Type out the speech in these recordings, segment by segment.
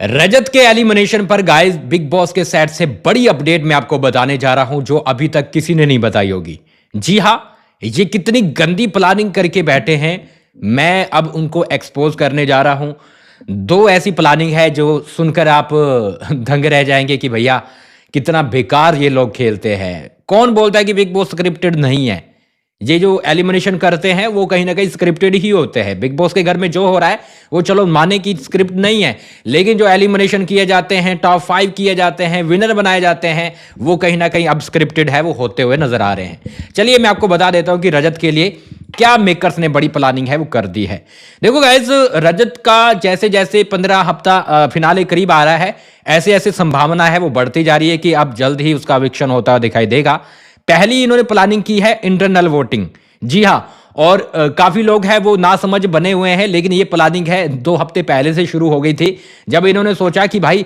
रजत के एलिमिनेशन पर guys big boss के सेट से बड़ी अपडेट मैं आपको बताने जा रहा हूं जो अभी तक किसी ने नहीं बताई होगी। जी हां, ये कितनी गंदी प्लानिंग करके बैठे हैं, मैं अब उनको एक्सपोज करने जा रहा हूं। दो ऐसी प्लानिंग है जो सुनकर आप दंग रह जाएंगे कि भैया कितना बेकार ये लोग खेलते हैं। कौन बोलता है कि बिग बॉस स्क्रिप्टेड नहीं है? ये जो एलिमिनेशन करते हैं वो कहीं ना कहीं स्क्रिप्टेड ही होते हैं। बिग बॉस के घर में जो हो रहा है वो चलो माने की स्क्रिप्ट नहीं है, लेकिन जो एलिमिनेशन किए जाते हैं, टॉप 5 किए जाते हैं, विनर बनाए जाते हैं, वो कहीं ना कहीं अब स्क्रिप्टेड है, वो होते हुए नजर आ रहे हैं। चलिए मैं आपको बता देता हूं कि रजत के लिए क्या मेकर्स ने बड़ी प्लानिंग है वो कर दी है। देखो गाइस, रजत का जैसे जैसे 15 हफ्ता फिनाले करीब आ रहा है, ऐसे ऐसे संभावना है वो बढ़ती जा रही है कि अब जल्द ही उसका एविक्शन होता दिखाई देगा। पहली इन्होंने प्लानिंग की है इंटरनल वोटिंग। जी हां, और काफी लोग हैं वो ना समझ बने हुए हैं, लेकिन ये प्लानिंग है 2 हफ्ते पहले से शुरू हो गई थी, जब इन्होंने सोचा कि भाई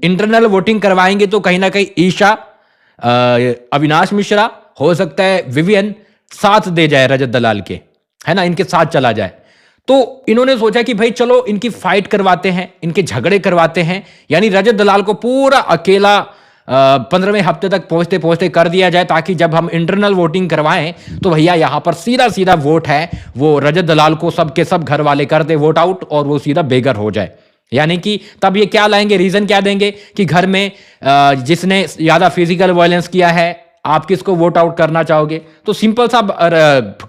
इंटरनल वोटिंग करवाएंगे तो कहीं ना कहीं ईशा, अविनाश मिश्रा, हो सकता है विवियन साथ दे जाए रजत दलाल के, है ना, इनके साथ चला जाए। तो इन्होंने सोचा कि भाई चलो इनकी फाइट करवाते हैं, इनके झगड़े करवाते हैं, यानी रजत दलाल को पूरा अकेला 15वें हफ्ते तक पहुंचते पहुंचते कर दिया जाए, ताकि जब हम इंटरनल वोटिंग करवाएं तो भैया यहां पर सीधा सीधा वोट है वो रजत दलाल को सब के सब घर वाले कर दे वोट आउट, और वो सीधा बेघर हो जाए। यानी कि तब ये क्या लाएंगे, रीजन क्या देंगे कि घर में जिसने ज्यादा फिजिकल वायलेंस किया है आप किसको वोट आउट करना चाहोगे? तो सिंपल सा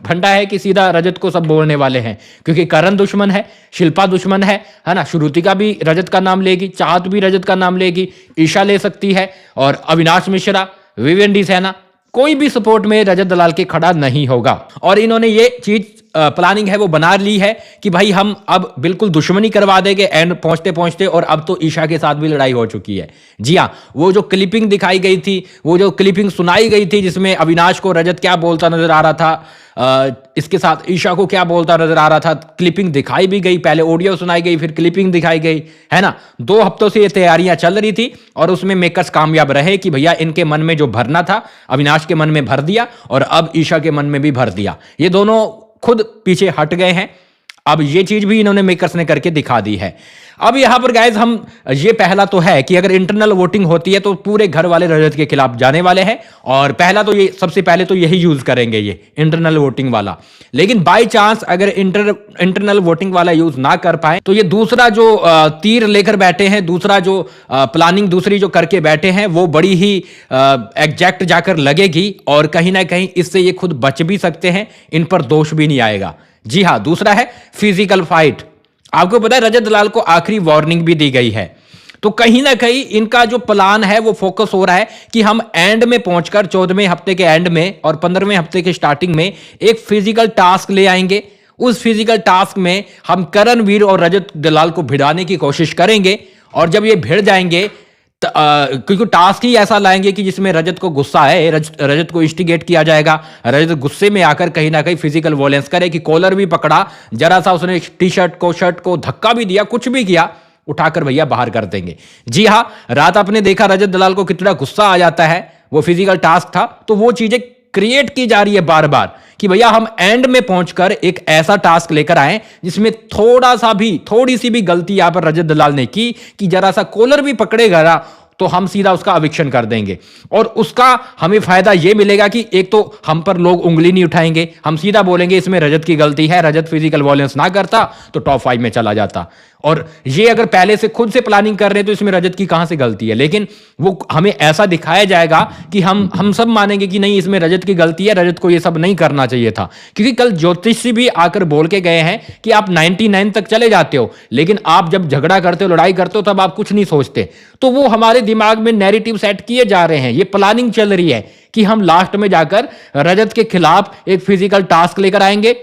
फंडा है कि सीधा रजत को सब बोलने वाले हैं, क्योंकि करण दुश्मन है, शिल्पा दुश्मन है ना, श्रुतिका भी रजत का नाम लेगी, चाहत भी रजत का नाम लेगी, ईशा ले सकती है, और अविनाश मिश्रा, विवियन डी सैना, कोई भी सपोर्ट में रजत दलाल के खड़ा नहीं होगा। और इन्होंने ये चीज प्लानिंग है वो बना ली है कि भाई हम अब बिल्कुल दुश्मनी करवा देंगे एंड पहुंचते पहुंचते, और अब तो ईशा के साथ भी लड़ाई हो चुकी है। जी हाँ, वो जो क्लिपिंग दिखाई गई थी, वो जो क्लिपिंग सुनाई गई थी जिसमें अविनाश को रजत क्या बोलता नजर आ रहा था, इसके साथ ईशा को क्या बोलता नजर आ रहा था, क्लिपिंग दिखाई भी गई, पहले ऑडियो सुनाई गई फिर क्लिपिंग दिखाई गई, है ना। 2 हफ्तों से ये तैयारियां चल रही थी और उसमें मेकर्स कामयाब रहे कि भैया इनके मन में जो भरना था अविनाश के मन में भर दिया, और अब ईशा के मन में भी भर दिया। ये दोनों खुद पीछे हट गए हैं। अब ये चीज भी इन्होंने मेकर्स ने करके दिखा दी है। अब यहां पर गाइस हम ये पहला तो है कि अगर इंटरनल वोटिंग होती है तो पूरे घर वाले रजत के खिलाफ जाने वाले हैं, और पहला तो ये सबसे पहले तो यही यूज करेंगे ये इंटरनल वोटिंग वाला। लेकिन बाय चांस अगर इंटरनल वोटिंग वाला यूज ना कर पाए तो ये दूसरा जो तीर लेकर बैठे हैं, दूसरा जो प्लानिंग दूसरी जो करके बैठे हैं वो बड़ी ही एग्जैक्ट जाकर लगेगी, और कहीं ना कहीं इससे ये खुद बच भी सकते हैं, इन पर दोष भी नहीं आएगा। जी हां, दूसरा है फिजिकल फाइट। आपको पता है रजत दलाल को आखिरी वार्निंग भी दी गई है, तो कहीं ना कहीं इनका जो प्लान है वो फोकस हो रहा है कि हम एंड में पहुंचकर 14वें हफ्ते के एंड में और 15वें हफ्ते के स्टार्टिंग में एक फिजिकल टास्क ले आएंगे। उस फिजिकल टास्क में हम करणवीर और रजत दलाल को भिड़ाने की कोशिश करेंगे, और जब ये भिड़ जाएंगे क्योंकि टास्क ही ऐसा लाएंगे कि जिसमें रजत को गुस्सा है, रजत को इंस्टिगेट किया जाएगा, रजत गुस्से में आकर कहीं ना कहीं फिजिकल वॉयलेंस करे, कि कॉलर भी पकड़ा, जरा सा उसने टी शर्ट को शर्ट को धक्का भी दिया, कुछ भी किया, उठाकर भैया बाहर कर देंगे। जी हां, रात आपने देखा रजत दलाल को कितना गुस्सा आ जाता है, वो फिजिकल टास्क था। तो वो चीजें क्रिएट की जा रही है बार बार कि भैया हम एंड में पहुंचकर एक ऐसा टास्क लेकर आए जिसमें थोड़ी सी भी गलती यहां पर रजत दलाल ने की कि जरा सा कॉलर भी पकड़ेगा ना तो हम सीधा उसका एविक्शन कर देंगे, और उसका हमें फायदा यह मिलेगा कि एक तो हम पर लोग उंगली नहीं उठाएंगे, हम सीधा बोलेंगे इसमें रजत की गलती है, रजत फिजिकल वॉयलेंस ना करता तो टॉप 5 में चला जाता। और ये अगर पहले से खुद से प्लानिंग कर रहे हैं तो इसमें रजत की कहां से गलती है, लेकिन वो हमें ऐसा दिखाया जाएगा कि हम सब मानेंगे कि नहीं इसमें रजत की गलती है, रजत को ये सब नहीं करना चाहिए था। क्योंकि कल ज्योतिषी भी आकर बोल के गए हैं कि आप 99 तक चले जाते हो, लेकिन आप जब झगड़ा करते हो, लड़ाई करते हो, तब आप कुछ नहीं सोचते। तो वो हमारे दिमाग में नैरेटिव सेट किए जा रहे हैं, ये प्लानिंग चल रही है कि हम लास्ट में जाकर रजत के खिलाफ एक फिजिकल टास्क लेकर आएंगे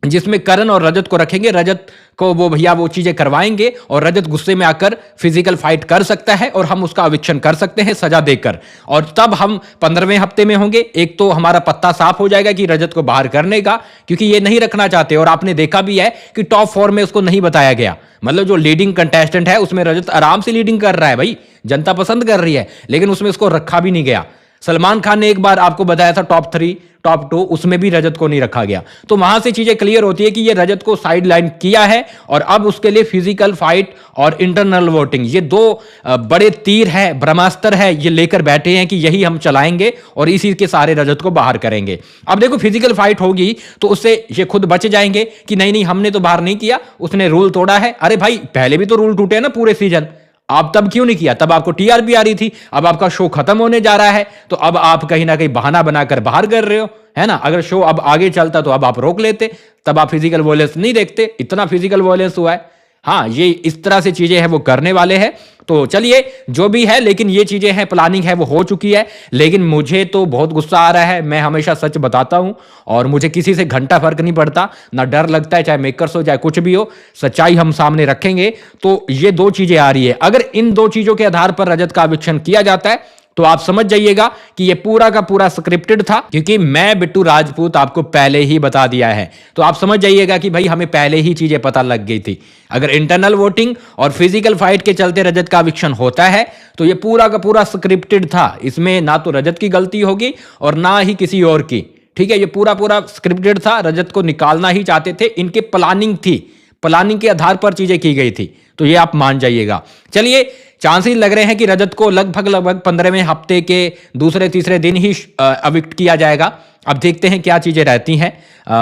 जिसमें करण और रजत को रखेंगे, रजत को वो भैया वो चीजें करवाएंगे, और रजत गुस्से में आकर फिजिकल फाइट कर सकता है और हम उसका एविक्शन कर सकते हैं सजा देकर, और तब हम 15वें हफ्ते में होंगे। एक तो हमारा पत्ता साफ हो जाएगा कि रजत को बाहर करने का, क्योंकि ये नहीं रखना चाहते, और आपने देखा भी है कि टॉप 4 में उसको नहीं बताया गया। मतलब जो लीडिंग कंटेस्टेंट है उसमें रजत आराम से लीडिंग कर रहा है, भाई जनता पसंद कर रही है, लेकिन उसमें उसको रखा भी नहीं गया। सलमान खान ने एक बार आपको बताया था टॉप 3 टॉप 2, उसमें भी रजत को नहीं रखा गया। तो वहां से चीजें क्लियर होती है कि ये रजत को साइड लाइन किया है और अब उसके लिए फिजिकल फाइट और इंटरनल वोटिंग, ये दो बड़े तीर है, ब्रह्मास्त्र है, ये लेकर बैठे हैं कि यही हम चलाएंगे और इसी के सारे रजत को बाहर करेंगे। अब देखो फिजिकल फाइट होगी तो उससे ये खुद बच जाएंगे कि नहीं नहीं हमने तो बाहर नहीं किया, उसने रूल तोड़ा है। अरे भाई पहले भी तो रूल टूटे ना पूरे सीजन, आप तब क्यों नहीं किया? तब आपको टीआरपी आ रही थी, अब आपका शो खत्म होने जा रहा है तो अब आप कहीं ना कहीं बहाना बनाकर बाहर कर रहे हो, है ना। अगर शो अब आगे चलता तो अब आप रोक लेते, तब आप फिजिकल वायलेंस नहीं देखते। इतना फिजिकल वायलेंस हुआ है। हाँ, ये इस तरह से चीजें हैं वो करने वाले हैं। तो चलिए जो भी है, लेकिन ये चीजें हैं, प्लानिंग है वो हो चुकी है। लेकिन मुझे तो बहुत गुस्सा आ रहा है। मैं हमेशा सच बताता हूं और मुझे किसी से घंटा फर्क नहीं पड़ता, ना डर लगता है, चाहे मेकर्स हो चाहे कुछ भी हो, सच्चाई हम सामने रखेंगे। तो ये दो चीजें आ रही है, अगर इन दो चीजों के आधार पर रजत का एविक्शन किया जाता है तो आप समझ जाइएगा कि ये पूरा का पूरा स्क्रिप्टेड था, क्योंकि मैं बिट्टू राजपूत आपको पहले ही बता दिया है। तो आप समझ जाइएगा कि भाई हमें पहले ही चीजें पता लग गई थी। अगर इंटरनल वोटिंग और फिजिकल फाइट के चलते रजत का एविक्शन होता है तो ये पूरा का पूरा स्क्रिप्टेड था। इसमें ना तो रजत की गलती होगी और ना ही किसी और की, ठीक है। ये पूरा पूरा स्क्रिप्टेड था, रजत को निकालना ही चाहते थे, इनकी प्लानिंग थी, प्लानिंग के आधार पर चीजें की गई थी। तो ये आप मान जाइएगा। चलिए चांसेस लग रहे हैं कि रजत को लगभग 15वें हफ्ते के दूसरे तीसरे दिन ही अविक्ट किया जाएगा। अब देखते हैं क्या चीजें रहती हैं,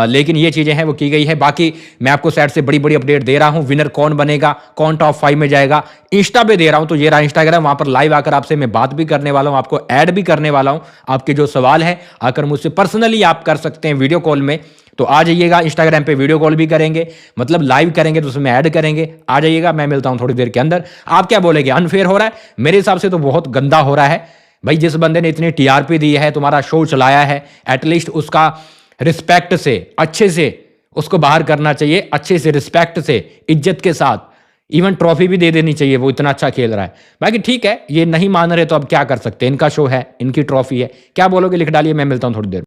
लेकिन ये चीजें हैं वो की गई है। बाकी मैं आपको साइड से बड़ी बड़ी अपडेट दे रहा हूं, विनर कौन बनेगा, कौन टॉप 5 में जाएगा, इंस्टा पे दे रहा हूं। तो ये रहा इंस्टाग्राम, वहां पर लाइव आकर आपसे मैं बात भी करने वाला हूं, आपको ऐड भी करने वाला हूं। आपके जो सवाल है आकर मुझसे पर्सनली आप कर सकते हैं वीडियो कॉल में। तो आ जाइएगा, इंस्टाग्राम पे वीडियो कॉल भी करेंगे, मतलब लाइव करेंगे तो उसमें ऐड करेंगे। आ जाइएगा, मैं मिलता हूं थोड़ी देर के अंदर। आप क्या बोलेंगे, अनफेयर हो रहा है? मेरे हिसाब से तो बहुत गंदा हो रहा है भाई। जिस बंदे ने इतनी टीआरपी दी है, तुम्हारा शो चलाया है, एटलीस्ट उसका रिस्पेक्ट से, अच्छे से उसको बाहर करना चाहिए, अच्छे से, रिस्पेक्ट से, इज्जत के साथ। इवन ट्रॉफी भी दे देनी चाहिए, वो इतना अच्छा खेल रहा है। बाकी ठीक है, ये नहीं मान रहे तो अब क्या कर सकते हैं, इनका शो है, इनकी ट्रॉफी है। क्या बोलोगे लिख डालिए, मैं मिलता हूं थोड़ी देर।